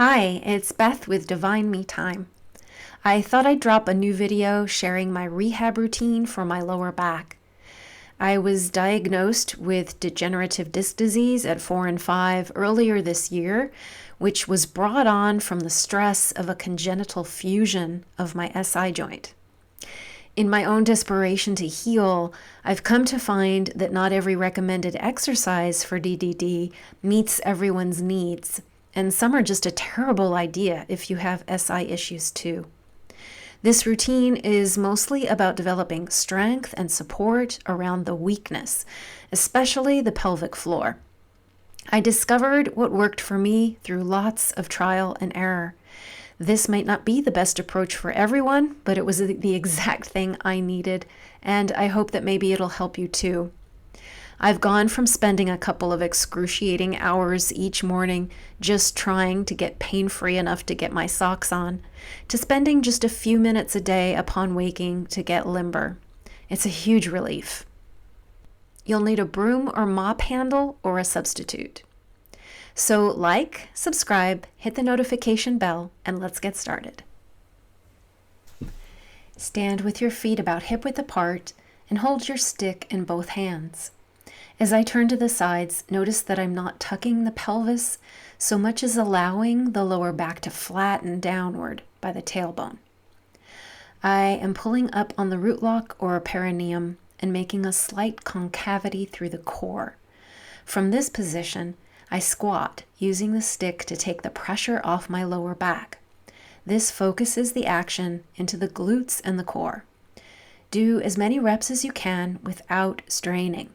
Hi, it's Beth with Divine Me Time. I thought I'd drop a new video sharing my rehab routine for my lower back. I was diagnosed with degenerative disc disease at 4 and 5 earlier this year, which was brought on from the stress of a congenital fusion of my SI joint. In my own desperation to heal, I've come to find that not every recommended exercise for DDD meets everyone's needs, and some are just a terrible idea if you have SI issues too. This routine is mostly about developing strength and support around the weakness, especially the pelvic floor. I discovered what worked for me through lots of trial and error. This might not be the best approach for everyone, but it was the exact thing I needed, and I hope that maybe it'll help you too. I've gone from spending a couple of excruciating hours each morning just trying to get pain-free enough to get my socks on, to spending just a few minutes a day upon waking to get limber. It's a huge relief. You'll need a broom or mop handle or a substitute. So like, subscribe, hit the notification bell, and let's get started. Stand with your feet about hip-width apart and hold your stick in both hands. As I turn to the sides, notice that I'm not tucking the pelvis so much as allowing the lower back to flatten downward by the tailbone. I am pulling up on the root lock or perineum and making a slight concavity through the core. From this position, I squat, using the stick to take the pressure off my lower back. This focuses the action into the glutes and the core. Do as many reps as you can without straining.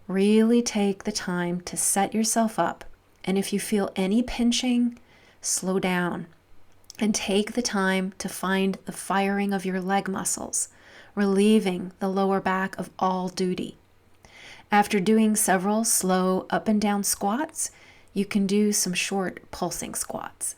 Really take the time to set yourself up, and if you feel any pinching, slow down and take the time to find the firing of your leg muscles, relieving the lower back of all duty. After doing several slow up and down squats, you can do some short pulsing squats.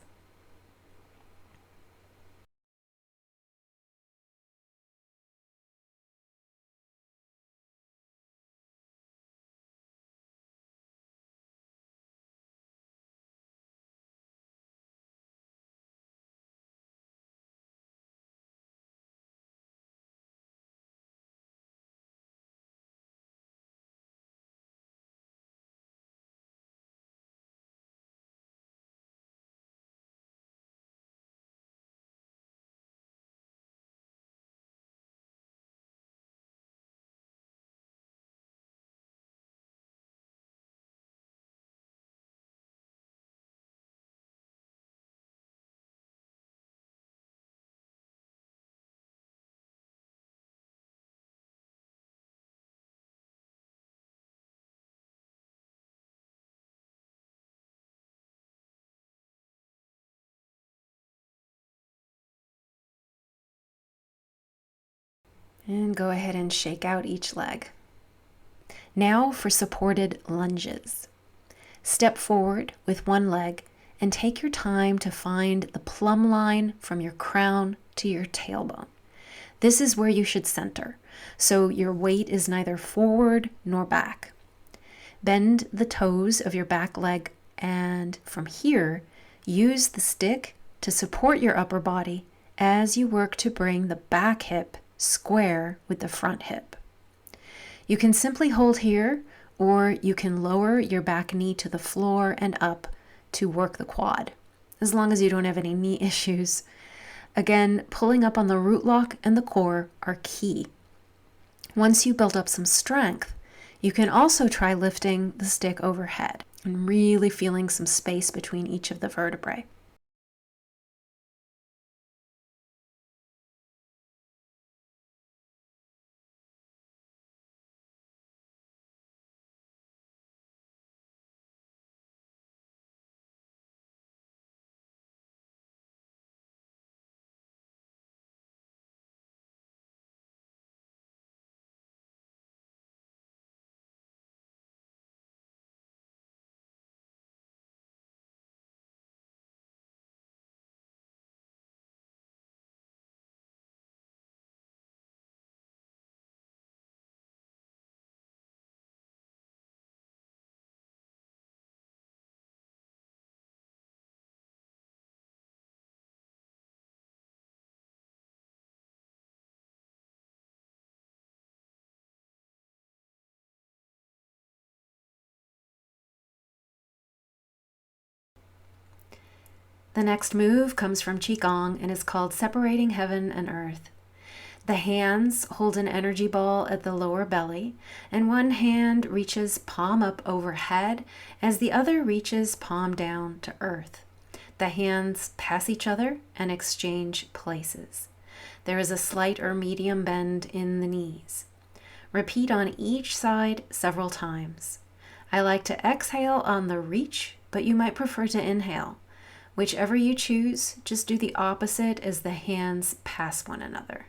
And go ahead and shake out each leg. Now for supported lunges. Step forward with one leg and take your time to find the plumb line from your crown to your tailbone. This is where you should center, so your weight is neither forward nor back. Bend the toes of your back leg, and from here, use the stick to support your upper body as you work to bring the back hip square with the front hip. You can simply hold here, or you can lower your back knee to the floor and up to work the quad, as long as you don't have any knee issues. Again, pulling up on the root lock and the core are key. Once you build up some strength, you can also try lifting the stick overhead and really feeling some space between each of the vertebrae. The next move comes from Qigong and is called separating heaven and earth. The hands hold an energy ball at the lower belly, and one hand reaches palm up overhead as the other reaches palm down to earth. The hands pass each other and exchange places. There is a slight or medium bend in the knees. Repeat on each side several times. I like to exhale on the reach, but you might prefer to inhale. Whichever you choose, just do the opposite as the hands pass one another.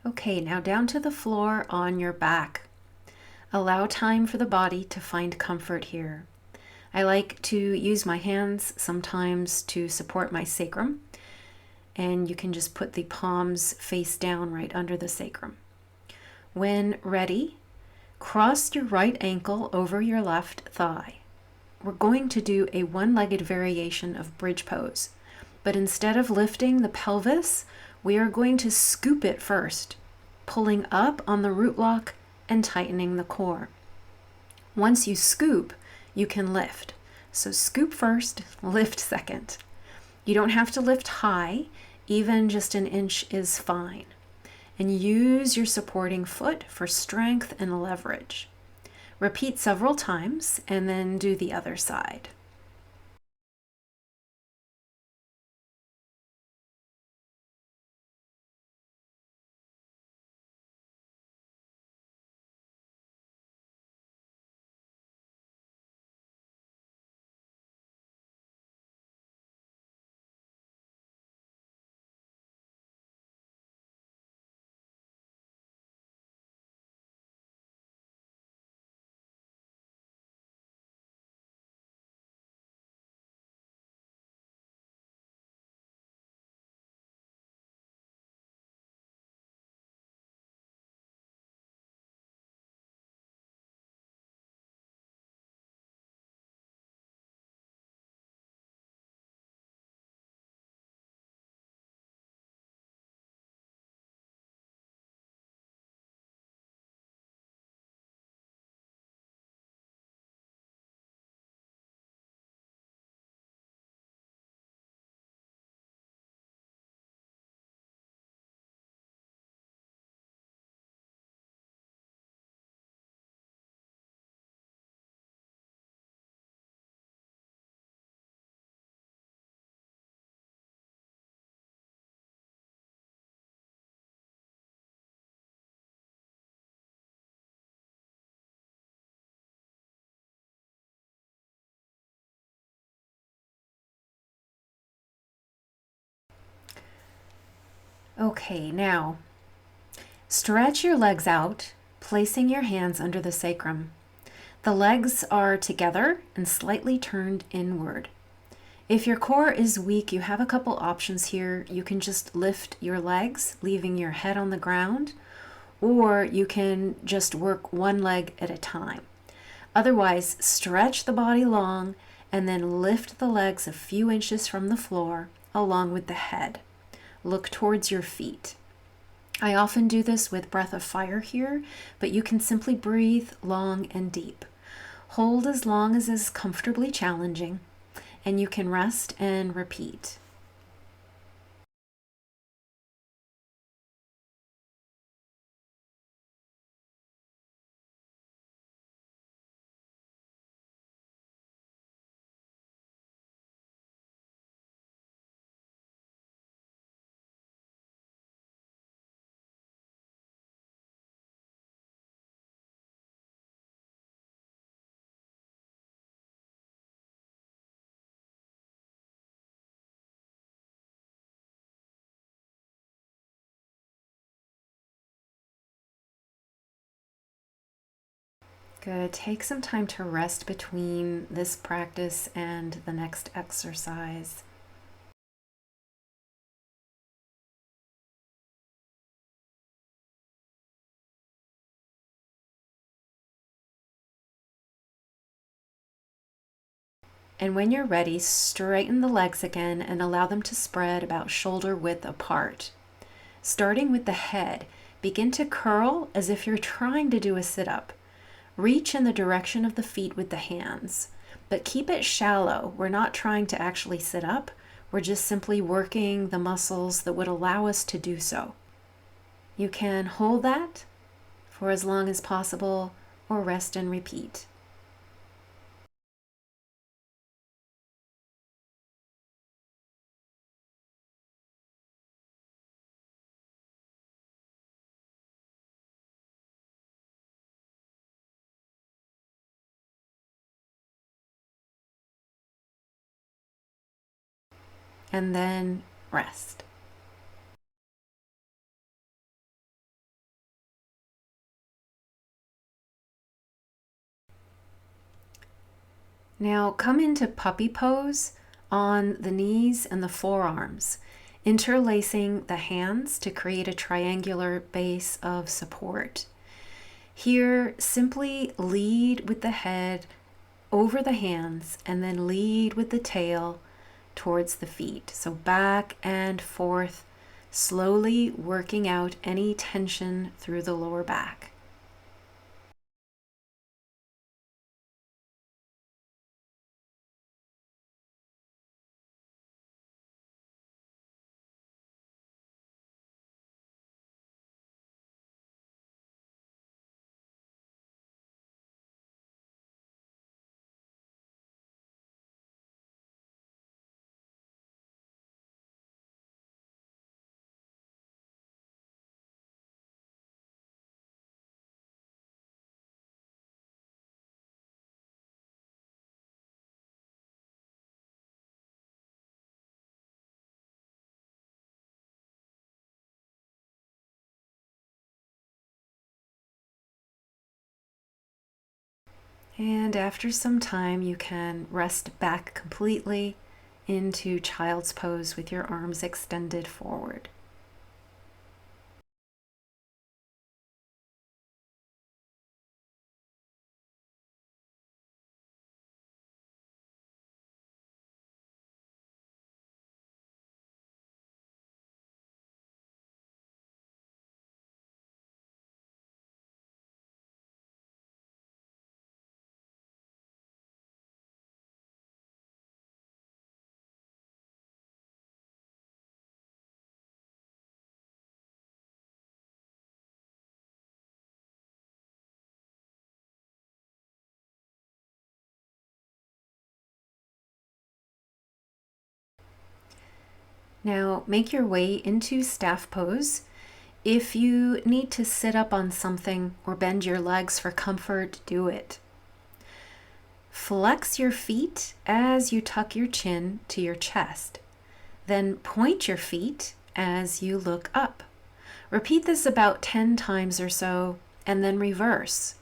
Okay, now down to the floor on your back. Allow time for the body to find comfort here. I like to use my hands sometimes to support my sacrum, and you can just put the palms face down right under the sacrum. When ready, cross your right ankle over your left thigh. We're going to do a one-legged variation of bridge pose, but instead of lifting the pelvis, we are going to scoop it first, pulling up on the root lock and tightening the core. Once you scoop, you can lift. So scoop first, lift second. You don't have to lift high, even just an inch is fine. And use your supporting foot for strength and leverage. Repeat several times and then do the other side. Okay, now stretch your legs out, placing your hands under the sacrum. The legs are together and slightly turned inward. If your core is weak, you have a couple options here. You can just lift your legs, leaving your head on the ground, or you can just work one leg at a time. Otherwise, stretch the body long and then lift the legs a few inches from the floor along with the head. Look towards your feet. I often do this with breath of fire here, but you can simply breathe long and deep. Hold as long as is comfortably challenging, and you can rest and repeat. Good. Take some time to rest between this practice and the next exercise. And when you're ready, straighten the legs again and allow them to spread about shoulder width apart. Starting with the head, begin to curl as if you're trying to do a sit-up. Reach in the direction of the feet with the hands, but keep it shallow. We're not trying to actually sit up. We're just simply working the muscles that would allow us to do so. You can hold that for as long as possible or rest and repeat. And then rest. Now come into puppy pose on the knees and the forearms, interlacing the hands to create a triangular base of support. Here, simply lead with the head over the hands and then lead with the tail towards the feet. So back and forth, slowly working out any tension through the lower back. And after some time, you can rest back completely into child's pose with your arms extended forward. Now make your way into staff pose. If you need to sit up on something or bend your legs for comfort, do it. Flex your feet as you tuck your chin to your chest. Then point your feet as you look up. Repeat this about 10 times or so, and then reverse.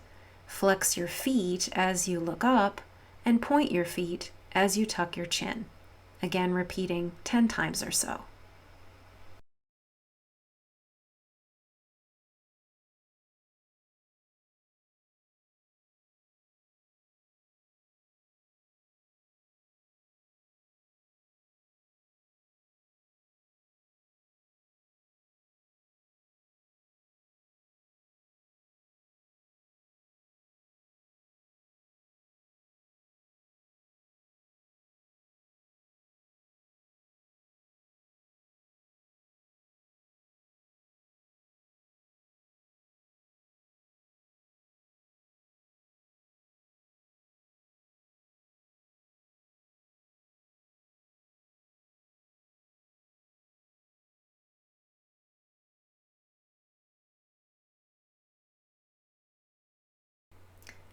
Flex your feet as you look up, and point your feet as you tuck your chin. Again, repeating 10 times or so.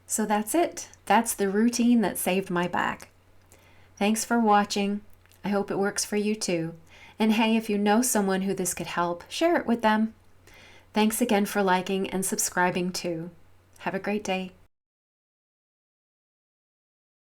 So that's it. That's the routine that saved my back. Thanks for watching. I hope it works for you too. And hey, if you know someone who this could help, share it with them. Thanks again for liking and subscribing too. Have a great day.